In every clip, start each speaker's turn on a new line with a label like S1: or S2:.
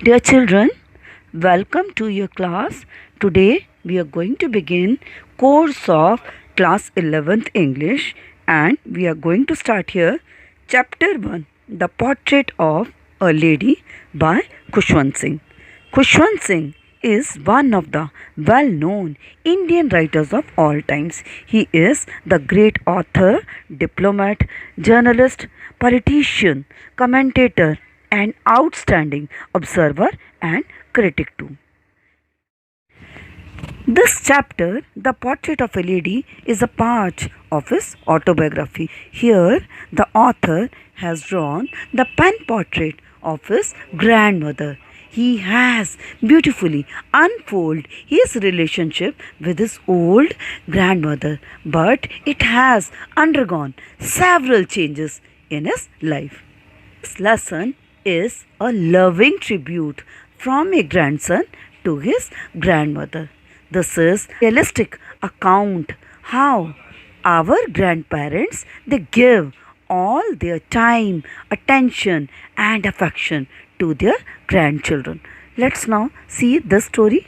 S1: Dear children, welcome to your class. Today we are going to begin course of class 11th English and we are going to start here chapter 1, The Portrait of a Lady by Khushwant Singh. Khushwant Singh is one of the well-known Indian writers of all times. He is the great author, diplomat, journalist, politician, commentator an outstanding observer and critic too. This chapter, The Portrait of a Lady, is a part of his autobiography. Here, the author has drawn the pen portrait of his grandmother. He has beautifully unfolded his relationship with his old grandmother, but it has undergone several changes in his life. This lesson is a loving tribute from a grandson to his grandmother. This is a realistic account how our grandparents they give all their time, attention and affection to their grandchildren. Let's now see this story.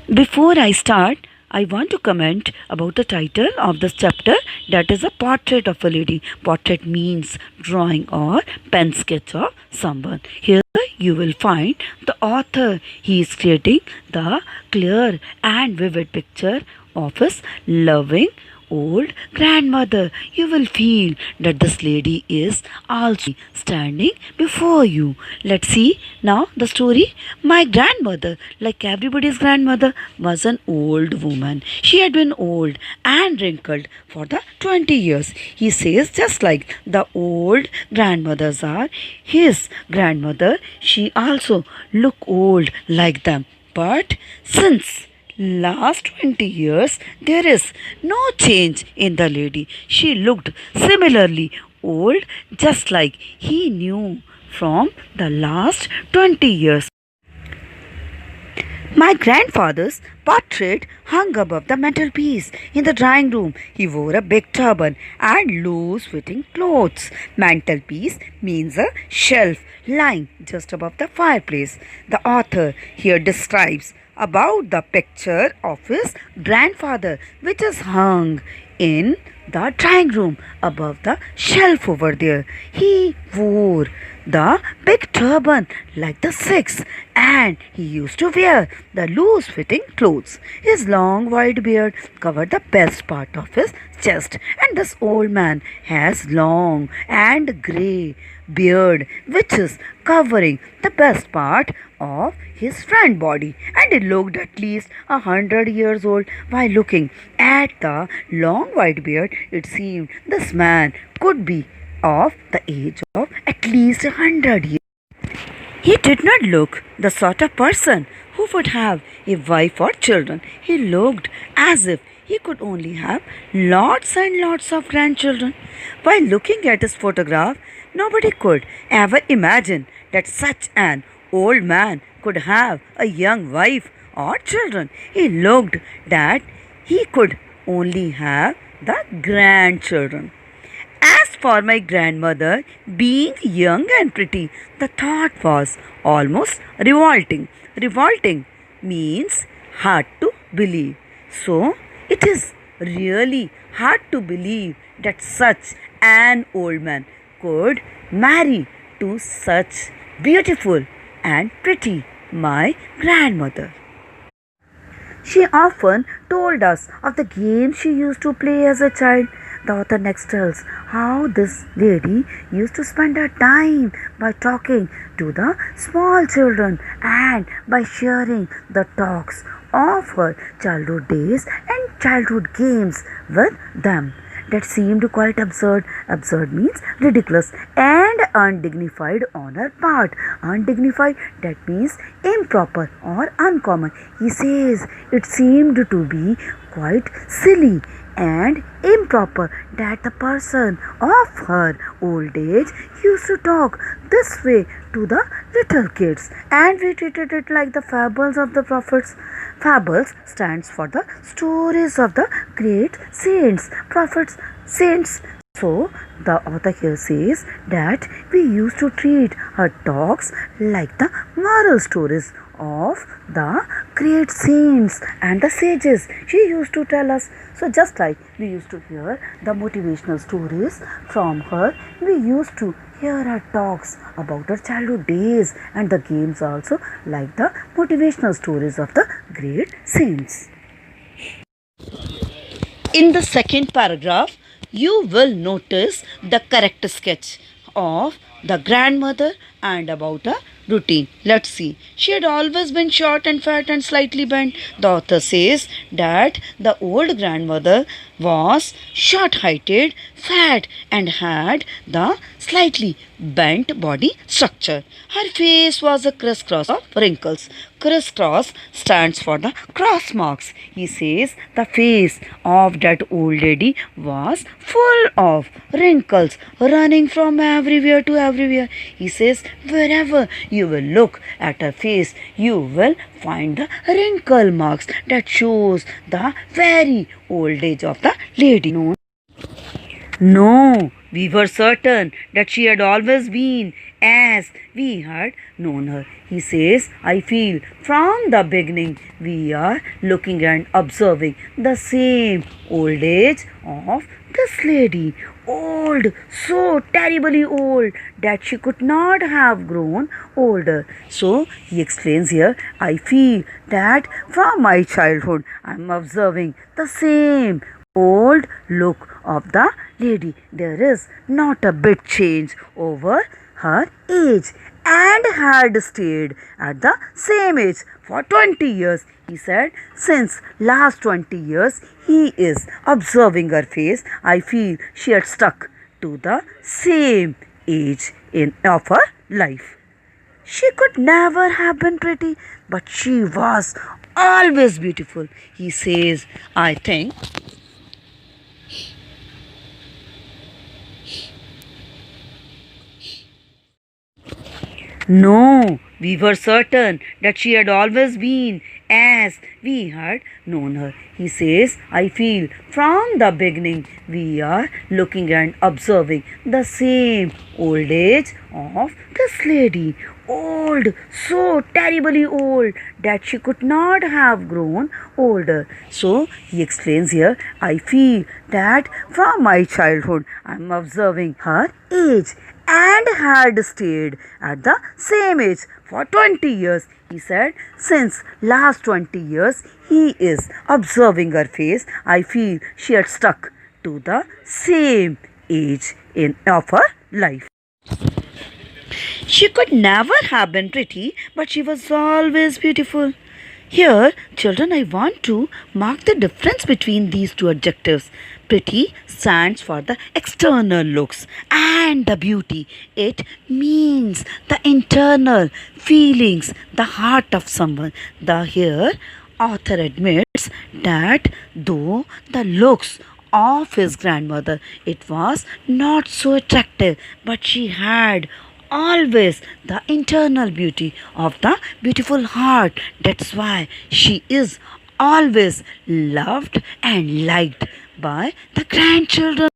S1: Before I start, I want to comment about the title of this chapter, that is a portrait of a lady. Portrait means drawing or pen sketch of someone. Here you will find the author. He is creating the clear and vivid picture of his loving old grandmother. You will feel that this lady is also standing before you. Let's see now the story. My grandmother, like everybody's grandmother, was an old woman. She had been old and wrinkled for the 20 years. He says just like the old grandmothers are, his grandmother, she also looked old like them. But since last 20 years, there is no change in the lady. She looked similarly old, just like he knew from the last 20 years. My grandfather's portrait hung above the mantelpiece in the drawing room. He wore a big turban and loose-fitting clothes. Mantelpiece means a shelf lying just above the fireplace. The author here describes about the picture of his grandfather which is hung in the drawing room above the shelf over there. He wore the big turban like the Sikhs and he used to wear the loose fitting clothes. His long white beard covered the best part of his chest, and this old man has long and grey beard which is covering the best part of his front body, and he looked at least 100 years old. While looking at the long white beard, it seemed this man could be of the age of at least 100 years. He did not look the sort of person who would have a wife or children. He looked as if he could only have lots and lots of grandchildren. While looking at his photograph, nobody could ever imagine that such an old man could have a young wife or children. He looked that he could only have the grandchildren. As for my grandmother, being young and pretty, the thought was almost revolting. Revolting means hard to believe. So, it is really hard to believe that such an old man could marry to such beautiful and pretty my grandmother. She often told us of the games she used to play as a child. The author next tells how this lady used to spend her time by talking to the small children and by sharing the talks of her childhood days and childhood games with them. That seemed quite absurd. Absurd means ridiculous and undignified on her part. Undignified, that means improper or uncommon. He says it seemed to be quite silly and improper that the person of her old age used to talk this way to the little kids, and we treated it like the fables of the prophets. Fables stands for the stories of the great saints, prophets, saints So, the author here says that we used to treat our dogs like the moral stories of the great saints and the sages. She used to tell us. So, just like we used to hear the motivational stories from her, we used to hear our talks about our childhood days and the games also, like the motivational stories of the great saints. In the second paragraph, you will notice the character sketch of the grandmother and about a routine. Let's see. She had always been short and fat and slightly bent. The author says that the old grandmother was short heighted, fat, and had the slightly bent body structure. Her face was a crisscross of wrinkles. Crisscross stands for the cross marks. He says the face of that old lady was full of wrinkles running from everywhere to everywhere. He says wherever you will look at her face, you will find the wrinkle marks that shows the very old age of the lady. No, we were certain that she had always been as we had known her. He says, I feel from the beginning we are looking and observing the same old age of this lady. Old, so terribly old that she could not have grown older. So he explains here, I feel that from my childhood I am observing the same old look of the lady. There is not a bit change over her age and had stayed at the same age for 20 years. He said, since last 20 years he is observing her face. I feel she had stuck to the same age of her life. She could never have been pretty, but she was always beautiful. He says, I think no, we were certain that she had always been as we had known her. He says, I feel from the beginning we are looking and observing the same old age of this lady. Old, so terribly old that she could not have grown older. So he explains here, I feel that from my childhood I am observing her age and had stayed at the same age for 20 years. He said, since last 20 years he is observing her face. I feel she had stuck to the same age of her life. She could never have been pretty, but she was always beautiful. Here, children, I want to mark the difference between these two adjectives. Pretty stands for the external looks and the beauty. It means the internal feelings, the heart of someone. The here author admits that though the looks of his grandmother, it was not so attractive, but she had always the internal beauty of the beautiful heart. That's why she is always loved and liked by the grandchildren.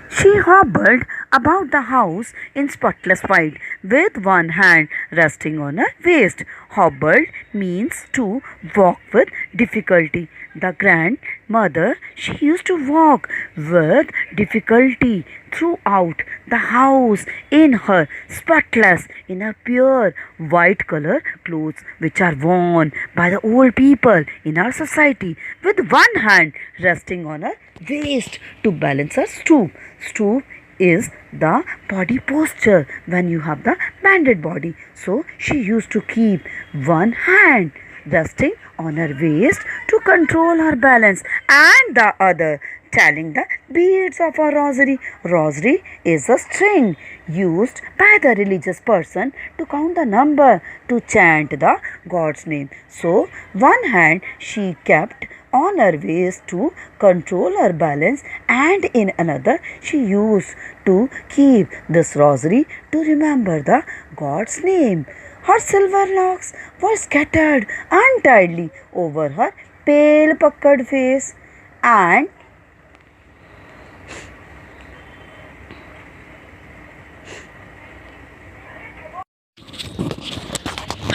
S1: She hobbled about the house in spotless white with one hand resting on her waist. Hobbled means to walk with difficulty. The grandmother, she used to walk with difficulty throughout the house in her spotless, in her pure white color clothes which are worn by the old people in our society, with one hand resting on her waist to balance her stoop. Stoop is the body posture when you have the bended body. So she used to keep one hand resting on her waist to control her balance and the other telling the beads of a rosary. Rosary is a string used by the religious person to count the number to chant the God's name. So one hand she kept on her waist to control her balance, and in another she used to keep this rosary to remember the God's name. Her silver locks were scattered untidily over her pale puckered face, and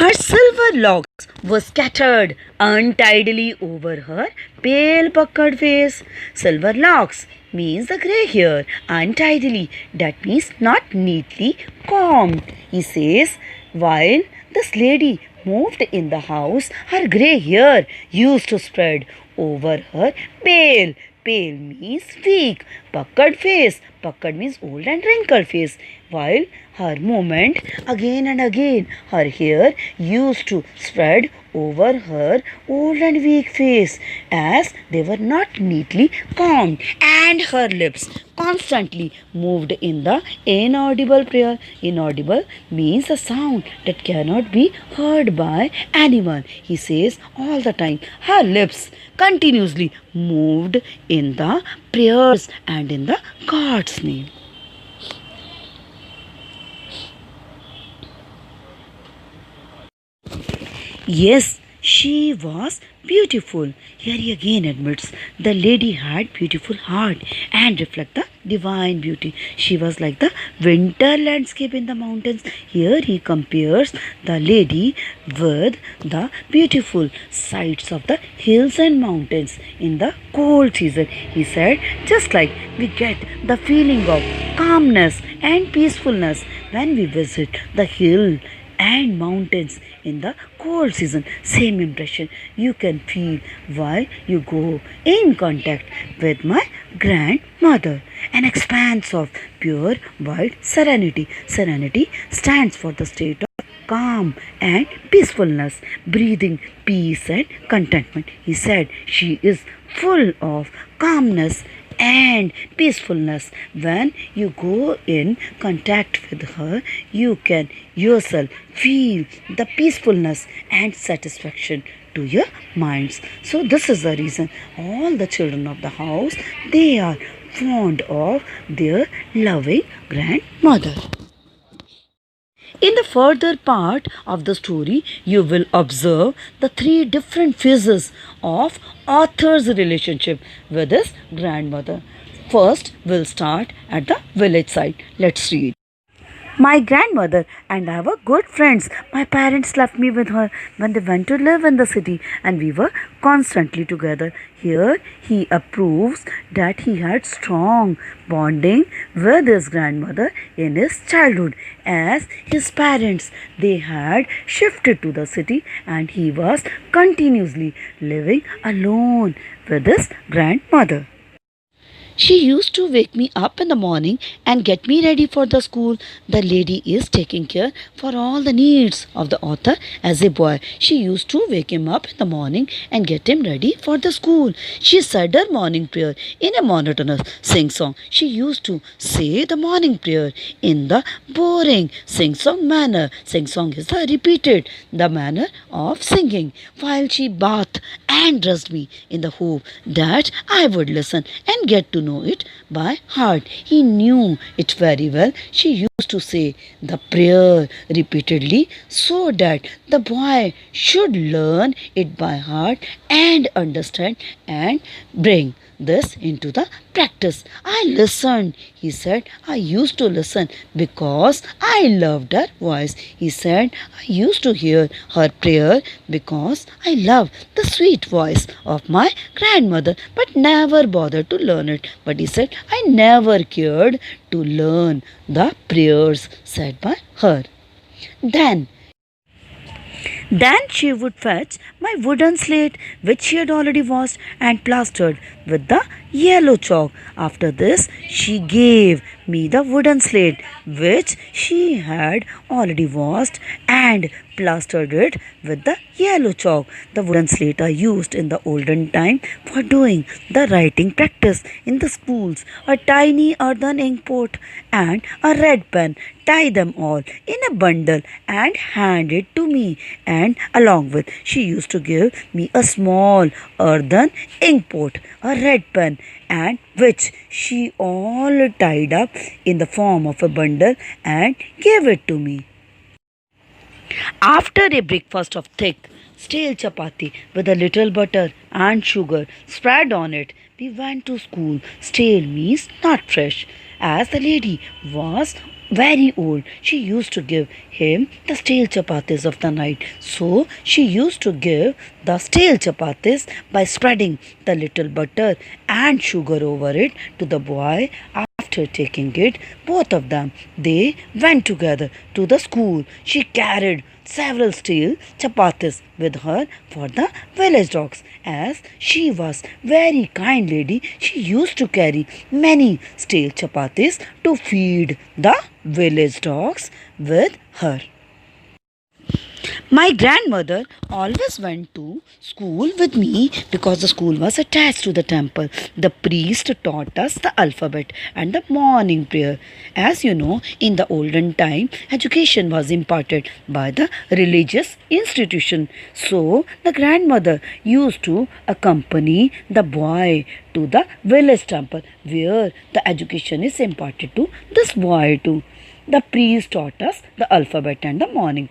S1: Her silver locks were scattered untidily over her pale puckered face. Silver locks means the grey hair untidily, that means not neatly combed. He says, while this lady moved in the house, her grey hair used to spread over her pale. Pale means weak. Puckered face. Puckered means old and wrinkled face. While her movement again and again, her hair used to spread over her old and weak face as they were not neatly combed, and her lips constantly moved in the inaudible prayer. Inaudible means a sound that cannot be heard by anyone. He says all the time, her lips continuously moved in the prayers and in the God's name. Yes, she was beautiful. Here he again admits the lady had beautiful heart and reflect the divine beauty. She was like the winter landscape in the mountains. Here he compares the lady with the beautiful sights of the hills and mountains in the cold season. He said, just like we get the feeling of calmness and peacefulness when we visit the hill and mountains in the cold season, same impression you can feel while you go in contact with my grandmother. An expanse of pure white serenity. Serenity stands for the state of calm and peacefulness, breathing peace and contentment. He said she is full of calmness and peacefulness. When you go in contact with her, you can yourself feel the peacefulness and satisfaction to your minds. So this is the reason all the children of the house, they are fond of their loving grandmother. In the further part of the story, you will observe the three different phases of author's relationship with his grandmother. First, we'll start at the village side. Let's read. My grandmother and I were good friends. My parents left me with her when they went to live in the city, and we were constantly together. Here he approves that he had strong bonding with his grandmother in his childhood, as his parents, they had shifted to the city and he was continuously living alone with his grandmother. She used to wake me up in the morning and get me ready for the school. The lady is taking care for all the needs of the author as a boy. She used to wake him up in the morning and get him ready for the school. She said her morning prayer in a monotonous sing-song. She used to say the morning prayer in the boring sing-song manner. Sing-song is the repeated, the manner of singing, while she bathed and dressed me in the hope that I would listen and get to know it by heart. He knew it very well. She used to say the prayer repeatedly so that the boy should learn it by heart and understand and bring this into the practice. I listened, he said. I used to listen because I loved her voice. He said, I used to hear her prayer because I love the sweet voice of my grandmother, but never bothered to learn it. But he said, I never cared to learn the prayers said by her. Then she would fetch my wooden slate, which she had already washed and plastered with the yellow chalk. After this, she gave me the wooden slate, which she had already washed and plastered it with the yellow chalk. The wooden slate are used in the olden time for doing the writing practice in the schools. A tiny earthen ink pot and a red pen. Tie them all in a bundle and hand it to me, and along with she used to give me a small earthen ink pot, a red pen, and which she all tied up in the form of a bundle and gave it to me. After a breakfast of thick, stale chapati with a little butter and sugar spread on it, we went to school. Stale means not fresh, as the lady was very old. She used to give him the stale chapatis of the night. So she used to give the stale chapatis by spreading the little butter and sugar over it to the boy. After taking it, both of them, they went together to the school. She carried several steel chapatis with her for the village dogs. As she was very kind lady, she used to carry many steel chapatis to feed the village dogs with her. My grandmother always went to school with me because the school was attached to the temple. The priest taught us the alphabet and the morning prayer. As you know, in the olden time, education was imparted by the religious institution. So, the grandmother used to accompany the boy to the village temple where the education is imparted to this boy too. The priest taught us the alphabet and the morning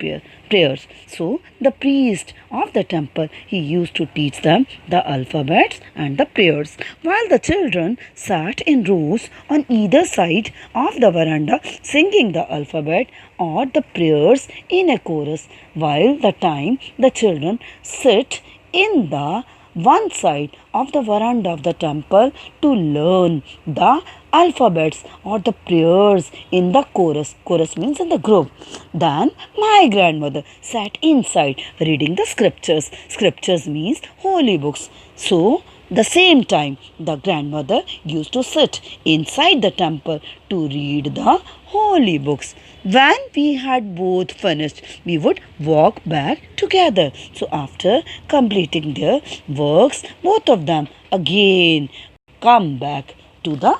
S1: prayers. So, the priest of the temple, he used to teach them the alphabets and the prayers, while the children sat in rows on either side of the veranda singing the alphabet or the prayers in a chorus, while the time the children sit in the one side of the veranda of the temple to learn the alphabets or the prayers in the chorus. Chorus means in the group. Then my grandmother sat inside reading the scriptures. Scriptures means holy books. So, the same time, the grandmother used to sit inside the temple to read the holy books. When we had both finished, we would walk back together. So, after completing their works, both of them again come back to the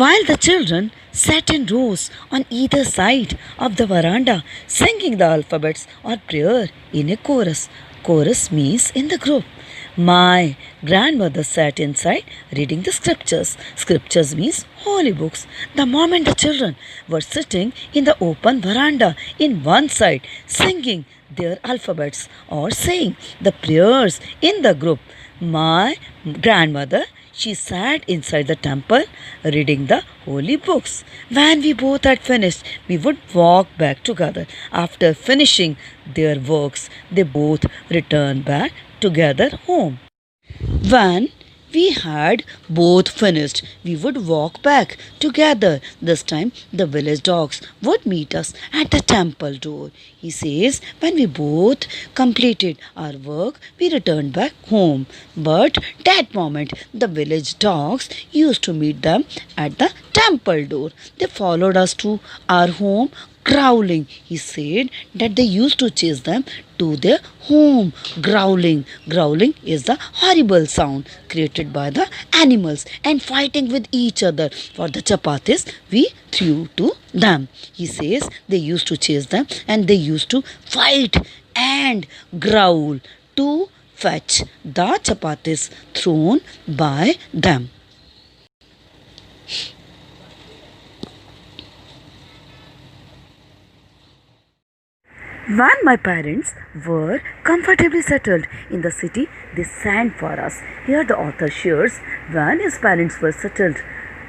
S1: while the children sat in rows on either side of the veranda, singing the alphabets or prayer in a chorus. Chorus means in the group. My grandmother sat inside reading the scriptures. Scriptures means holy books. The moment the children were sitting in the open veranda in one side, singing their alphabets or saying the prayers in the group, my grandmother, she sat inside the temple reading the holy books. When we both had finished, we would walk back together. After finishing their works, they both returned back together home. When we had both finished, we would walk back together. This time, the village dogs would meet us at the temple door. He says, when we both completed our work, we returned back home. But that moment, the village dogs used to meet them at the temple door. They followed us to our home growling. He said that they used to chase them to their home. Growling. Growling is the horrible sound created by the animals and fighting with each other for the chapatis we threw to them. He says they used to chase them and they used to fight and growl to fetch the chapatis thrown by them. When my parents were comfortably settled in the city, they sang for us. Here the author shares when his parents were settled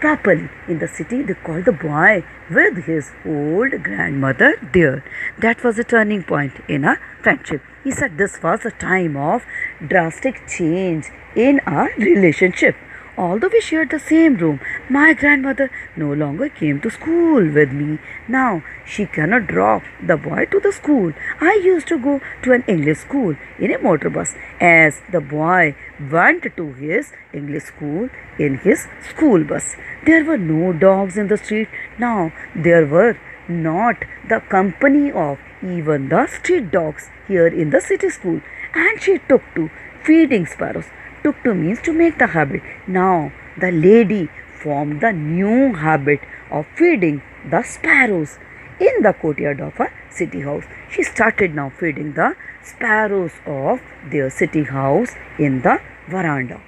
S1: properly in the city, they called the boy with his old grandmother there. That was a turning point in our friendship. He said this was a time of drastic change in our relationship. Although we shared the same room, my grandmother no longer came to school with me. Now she cannot drop the boy to the school. I used to go to an English school in a motor bus as the boy went to his English school in his school bus. There were no dogs in the street. Now there were not the company of even the street dogs here in the city school. And she took to feeding sparrows. Took to means to make the habit. Now the lady formed the new habit of feeding the sparrows in the courtyard of a city house. She started now feeding the sparrows of their city house in the veranda.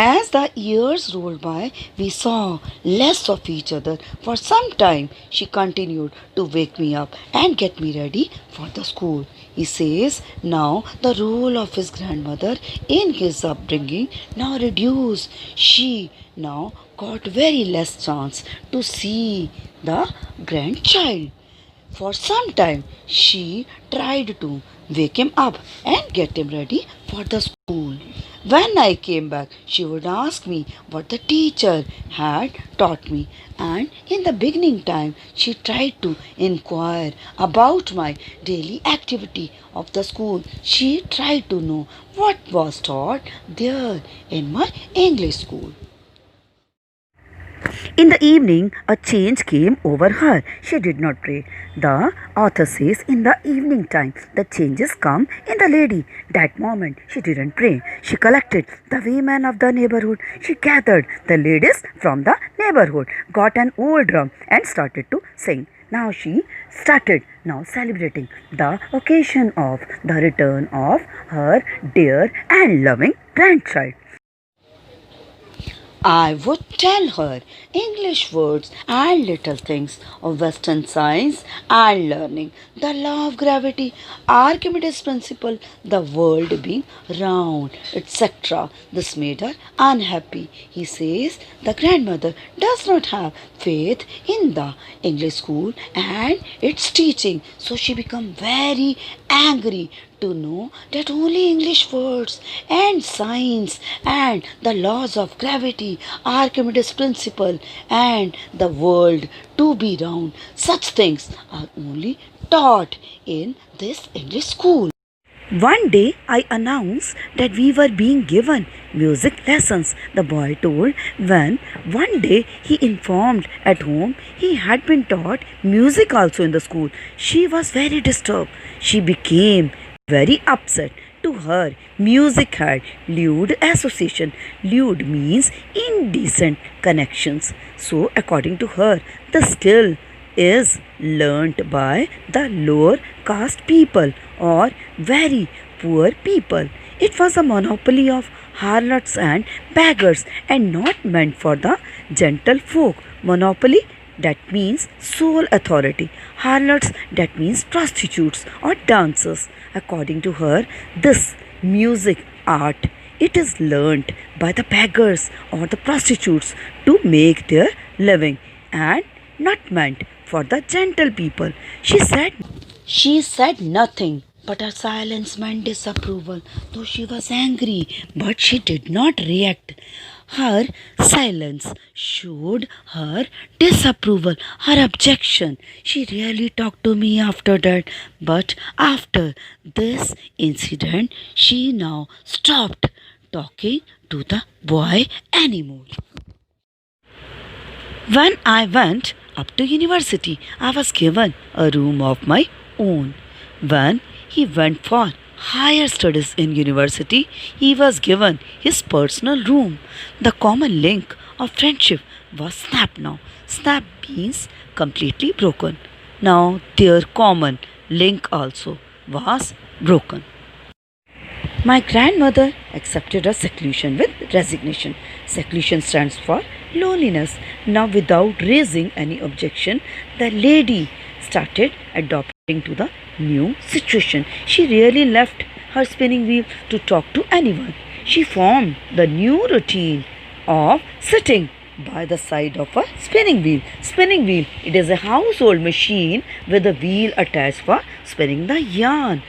S1: As the years rolled by, we saw less of each other. For some time, she continued to wake me up and get me ready for the school. He says now the role of his grandmother in his upbringing now reduced. She now got very less chance to see the grandchild. For some time, she tried to wake him up and get him ready for the school. When I came back, she would ask me what the teacher had taught me, and in the beginning time, she tried to inquire about my daily activity of the school. She tried to know what was taught there in my English school. In the evening, a change came over her. She did not pray. The author says, in the evening time, the changes come in the lady. That moment, she didn't pray. She collected the women of the neighborhood. She gathered the ladies from the neighborhood, got an old drum, and started to sing. Now she started now celebrating the occasion of the return of her dear and loving grandchild. I would tell her English words and little things of Western science and learning, the law of gravity, Archimedes' principle, the world being round, etc. This made her unhappy. He says the grandmother does not have faith in the English school and its teaching, so she became very angry to know that only English words and science and the laws of gravity, Archimedes' principle, and the world to be round, such things are only taught in this English school. One day I announced that we were being given music lessons. The boy told when one day he informed at home he had been taught music also in the school. She was very disturbed. She became very upset. To her, music had lewd association. Lewd means indecent connections. So, according to her, the skill is learnt by the lower caste people or very poor people. It was a monopoly of harlots and beggars and not meant for the gentle folk. Monopoly, that means sole authority. Harlots, that means prostitutes or dancers. According to her, this music art, it is learnt by the beggars or the prostitutes to make their living and not meant for the gentle people. She said nothing, but her silence meant disapproval. Though she was angry, but she did not react. Her silence showed her disapproval, her objection. She really talked to me after that, but after this incident, she now stopped talking to the boy anymore. When I went up to university, I was given a room of my own. When he went for higher studies in university, he was given his personal room. The common link of friendship was snapped now. Snap means completely broken. Now their common link also was broken. My grandmother accepted her seclusion with resignation. Seclusion stands for loneliness. Now, without raising any objection, the lady started adopting to the new situation. She rarely left her spinning wheel to talk to anyone. She formed the new routine of sitting by the side of a spinning wheel. Spinning wheel, it is a household machine with a wheel attached for spinning the yarn.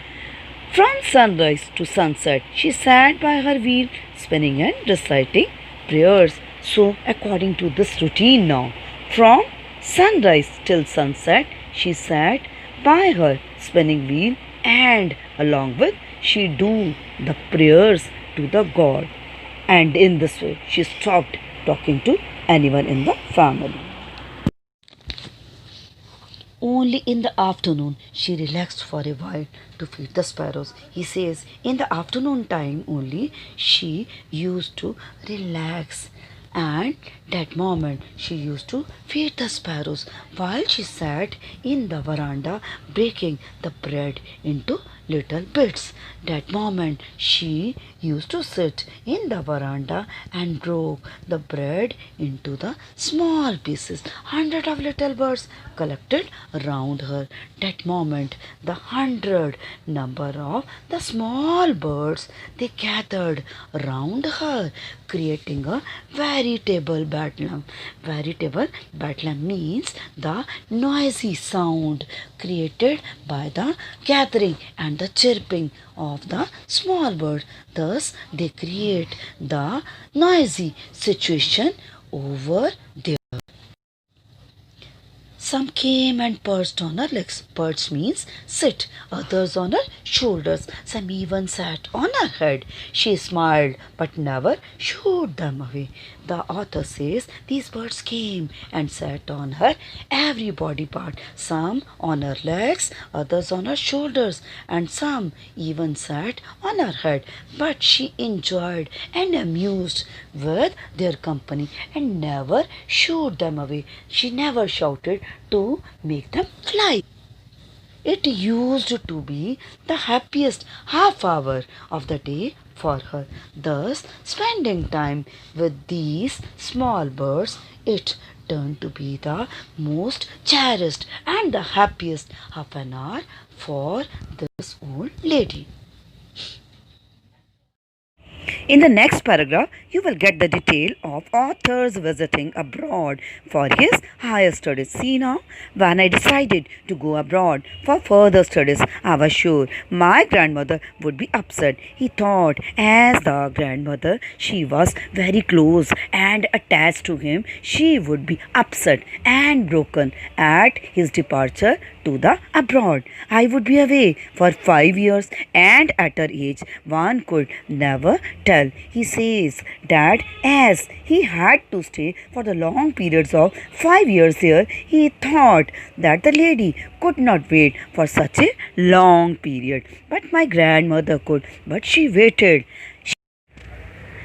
S1: From sunrise to sunset, she sat by her wheel, spinning and reciting prayers. So, according to this routine now, from sunrise till sunset, she sat by her spinning wheel and along with she do the prayers to the God. And in this way, she stopped talking to anyone in the family. Only in the afternoon she relaxed for a while to feed the sparrows. He says in the afternoon time only she used to relax, and that moment she used to feed the sparrows while she sat in the veranda breaking the bread into little bits. That moment she used to sit in the veranda and broke the bread into the small pieces. Hundred of little birds collected around her. That moment the hundred number of the small birds they gathered around her, creating a veritable bedlam. Veritable bedlam means the noisy sound created by the gathering and the chirping of the small bird. Thus, they create the noisy situation over there. Some came and perched on her legs. Perch means sit. Others on her shoulders. Some even sat on her head. She smiled but never shooed them away. The author says these birds came and sat on her every body part. Some on her legs, others on her shoulders, and some even sat on her head. But she enjoyed and amused with their company and never shooed them away. She never shouted to make them fly. It used to be the happiest half hour of the day for her. Thus, spending time with these small birds, it turned to be the most cherished and the happiest half an hour for this old lady. In the next paragraph, you will get the detail of authors visiting abroad for his higher studies. See now, when I decided to go abroad for further studies, I was sure my grandmother would be upset. He thought, as the grandmother, she was very close and attached to him, she would be upset and broken at his departure to the abroad. I would be away for 5 years, and at her age, one could never tell. He says that as he had to stay for the long periods of 5 years here, he thought that the lady could not wait for such a long period. But my grandmother could, but she waited.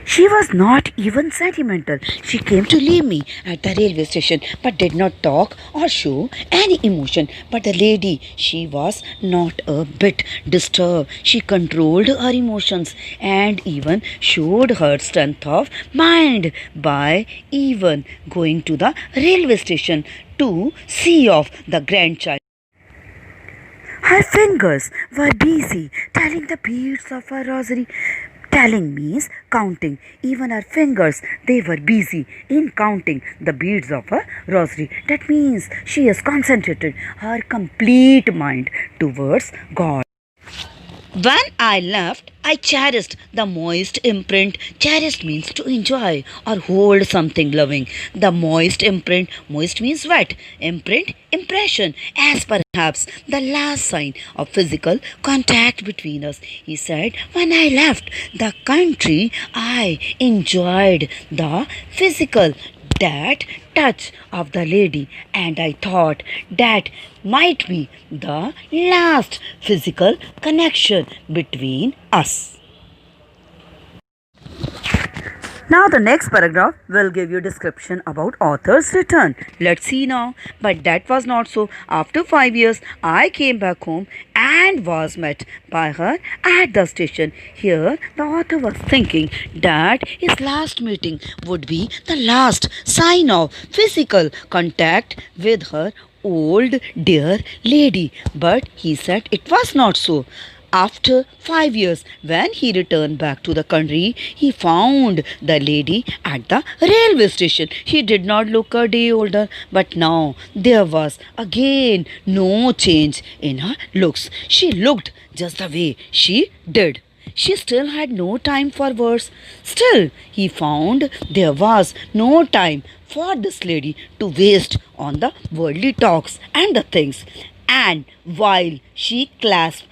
S1: She was not even sentimental. She came to leave me at the railway station but did not talk or show any emotion. But the lady, she was not a bit disturbed. She controlled her emotions and even showed her strength of mind by even going to the railway station to see off the grandchild. Her fingers were busy telling the beads of her rosary. Telling means counting. Even her fingers, they were busy in counting the beads of her rosary. That means she has concentrated her complete mind towards God. When I left, I cherished the moist imprint. Cherished means to enjoy or hold something loving. The moist imprint, moist means wet. Imprint, impression, as perhaps the last sign of physical contact between us. He said, when I left the country, I enjoyed the physical that touch of the lady, and I thought that might be the last physical connection between us. Now the next paragraph will give you description about author's return. Let's see now. But that was not so. After 5 years, I came back home and was met by her at the station. Here, the author was thinking that his last meeting would be the last sign of physical contact with her old dear lady. But he said it was not so. After 5 years, when he returned back to the country, he found the lady at the railway station. He did not look a day older, but now there was again no change in her looks. She looked just the way she did. She still had no time for words. Still, he found there was no time for this lady to waste on the worldly talks and the things. And while she clasp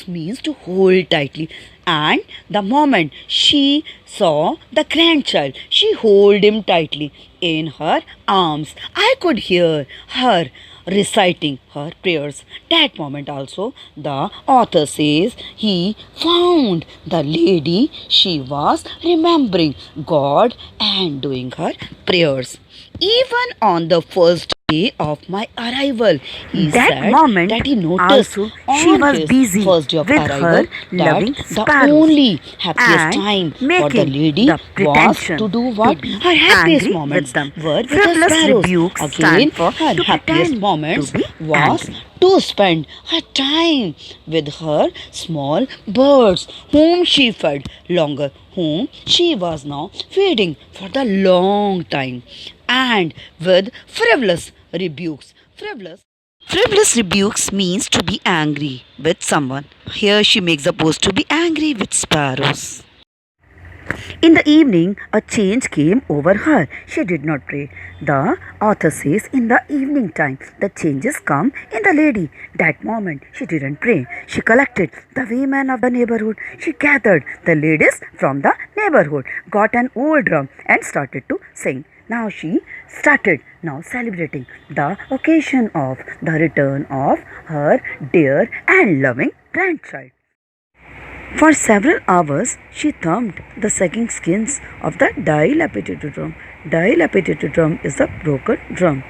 S1: means to hold tightly, and the moment she saw the grandchild, she held him tightly in her arms. I could hear her reciting her prayers. That moment also, the author says he found the lady, she was remembering God and doing her prayers. Even on the first day of my arrival. He
S2: That
S1: said
S2: moment
S1: that he noticed
S2: also she
S1: on
S2: was
S1: his
S2: busy
S1: first day of
S2: with
S1: arrival
S2: her
S1: that
S2: loving
S1: the
S2: sparrows
S1: only happiest
S2: and
S1: time for the
S2: making
S1: lady
S2: the
S1: was
S2: pretension
S1: to do
S2: to
S1: what?
S2: be
S1: Her happiest
S2: angry with
S1: moments
S2: them.
S1: were with her
S2: Frivolous
S1: sparrows.
S2: rebukes
S1: Again,
S2: stand for
S1: her
S2: to
S1: happiest
S2: pretend to
S1: moments
S2: be
S1: was
S2: angry.
S1: to spend her time with her small birds, whom she fed longer, whom she was now feeding for the long time, and with frivolous rebukes. Frivolous rebukes means to be angry with someone. Here she makes the post to be angry with sparrows.
S2: In the evening, a change came over her. She did not pray. The author says, in the evening time, the changes come in the lady. That moment, she didn't pray. She collected the women of the neighborhood. She gathered the ladies from the neighborhood, got an old drum, and started to sing. Now she started now celebrating the occasion of the return of her dear and loving grandchild. For several hours, she thumped the sagging skins of the dilapidated drum. Dilapidated drum is the broken drum.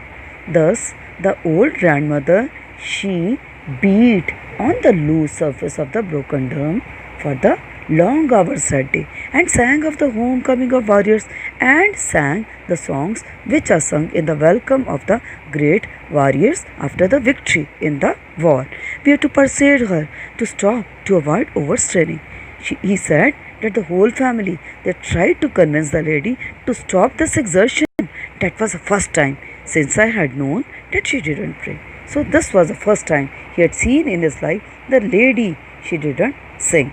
S2: Thus, the old grandmother, she beat on the loose surface of the broken drum for the long hours that day and sang of the homecoming of warriors and sang the songs which are sung in the welcome of the great warriors after the victory in the war. We have to persuade her to stop to avoid overstraining. He said that the whole family they tried to convince the lady to stop this exertion. That was the first time since I had known that she didn't pray. So this was the first time he had seen in his life the lady she didn't sing.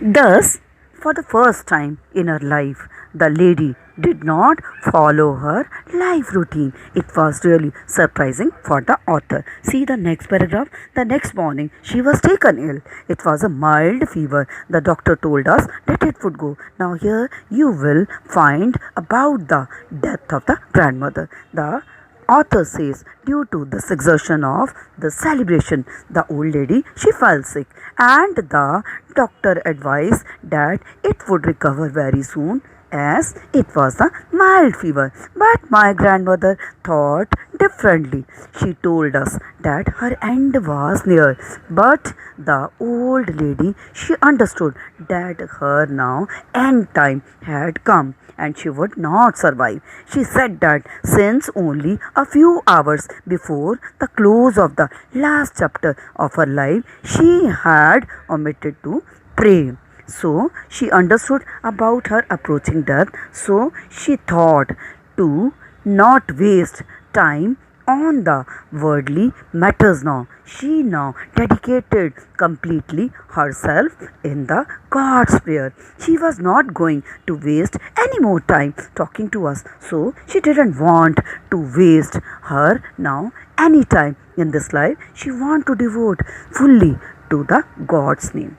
S2: Thus, for the first time in her life, the lady did not follow her life routine. It was really surprising for the author. See the next paragraph. The next morning, she was taken ill. It was a mild fever. The doctor told us that it would go. Now, here you will find about the death of the grandmother. The author says due to this exertion of the celebration the old lady she fell sick and the doctor advised that it would recover very soon as it was a mild fever. But my grandmother thought differently. She told us that her end was near. But the old lady, she understood that her now end time had come and she would not survive. She said that since only a few hours before the close of the last chapter of her life, she had omitted to pray. So she understood about her approaching death. So she thought to not waste time on the worldly matters now. She now dedicated completely herself in the God's prayer. She was not going to waste any more time talking to us. So she didn't want to waste her now any time in this life. She want to devote fully to the God's name.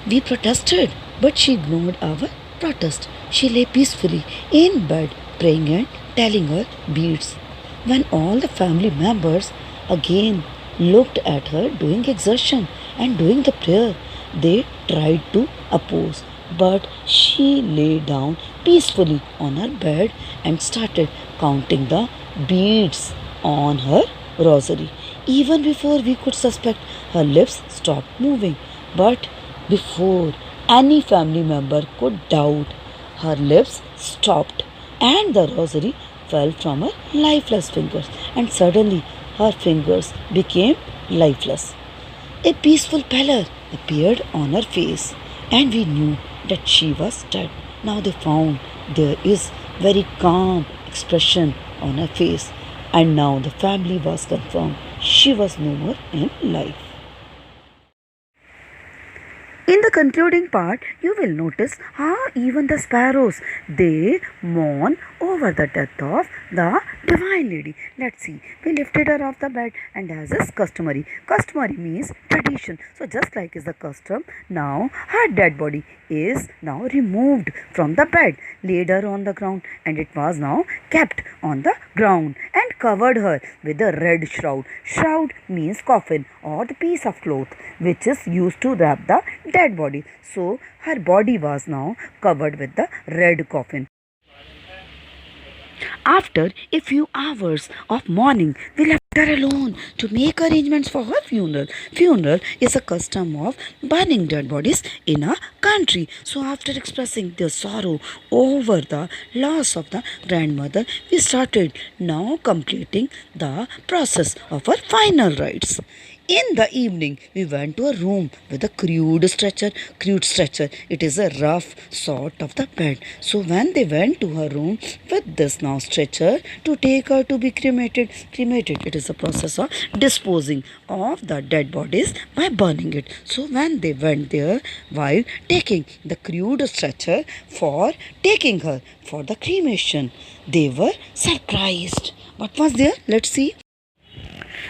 S1: We protested, but she ignored our protest. She lay peacefully in bed, praying and telling her beads. When all the family members again looked at her doing exertion and doing the prayer, they tried to oppose. But she lay down peacefully on her bed and started counting the beads on her rosary. Even before we could suspect, her lips stopped moving. But before any family member could doubt, her lips stopped and the rosary fell from her lifeless fingers, and suddenly her fingers became lifeless. A peaceful pallor appeared on her face, and we knew that she was dead. Now they found there is very calm expression on her face, and now the family was confirmed she was no more in life.
S2: In the concluding part, you will notice how even the sparrows they mourn over the death of the Divine Lady. Let's see. We lifted her off the bed, and as is customary. Customary means tradition. So just like is the custom, now her dead body is now removed from the bed, laid her on the ground, and it was now kept on the ground and covered her with a red shroud. Shroud means coffin or the piece of cloth which is used to wrap the dead body. So her body was now covered with the red coffin. After a few hours of mourning, we left her alone to make arrangements for her funeral. Funeral is a custom of burning dead bodies in a country. So after expressing their sorrow over the loss of the grandmother, we started now completing the process of her final rites. In the evening, we went to a room with a crude stretcher. Crude stretcher. It is a rough sort of the bed. So when they went to her room with this now stretcher to take her to be cremated, it is a process of disposing of the dead bodies by burning it. So when they went there, while taking the crude stretcher for taking her for the cremation, they were surprised. What was there? Let's see.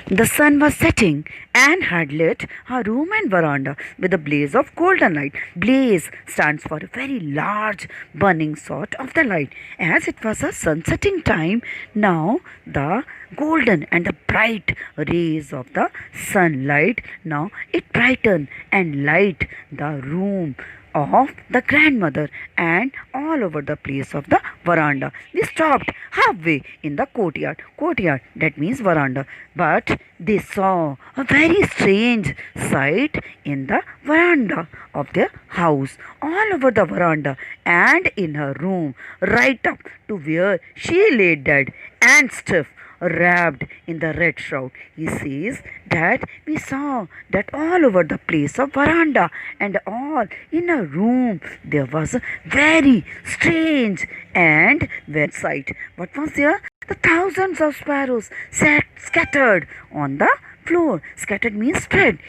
S2: The sun was setting and had lit her room and veranda with a blaze of golden light. Blaze stands for a very large burning sort of the light. As it was a sunsetting time, now the golden and the bright rays of the sunlight, now it brightened and light the room of the grandmother and all over the place of the veranda. We stopped halfway in the courtyard. Courtyard, that means veranda. But they saw a very strange sight in the veranda of their house. All over the veranda and in her room, right up to where she lay dead and stiff, wrapped in the red shroud. He says that we saw that all over the place of veranda and all in a room there was a very strange and weird sight. What was there? The thousands of sparrows sat scattered on the floor. Scattered means spread.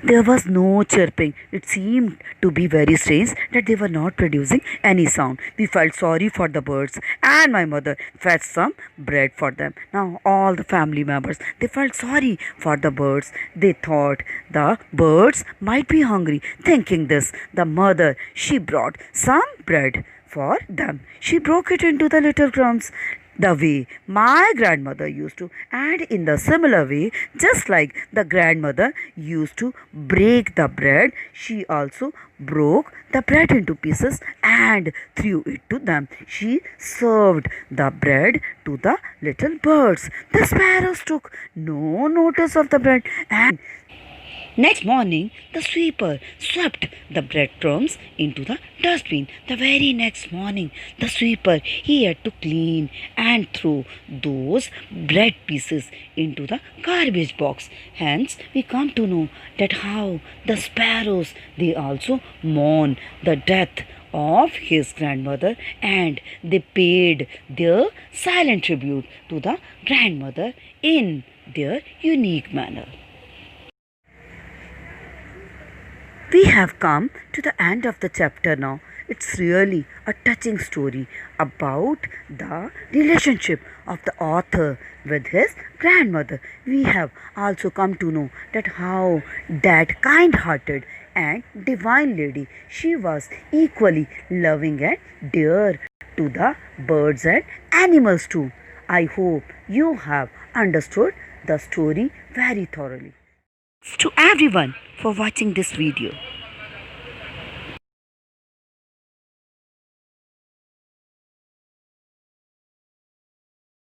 S2: There was no chirping. It seemed to be very strange that they were not producing any sound. We felt sorry for the birds, and my mother fetched some bread for them. Now all the family members, they felt sorry for the birds. They thought the birds might be hungry. Thinking this, the mother, she brought some bread for them. She broke it into the little crumbs the way my grandmother used to, and in the similar way, just like the grandmother used to break the bread, she also broke the bread into pieces and threw it to them. She served the bread to the little birds. The sparrows took no notice of the bread, and next morning, the sweeper swept the breadcrumbs into the dustbin. The very next morning, the sweeper, he had to clean and throw those bread pieces into the garbage box. Hence, we come to know that how the sparrows, they also mourn the death of his grandmother, and they paid their silent tribute to the grandmother in their unique manner. We have come to the end of the chapter now. It's really a touching story about the relationship of the author with his grandmother. We have also come to know that how that kind-hearted and divine lady, she was equally loving and dear to the birds and animals too. I hope you have understood the story very thoroughly. To everyone for watching this video.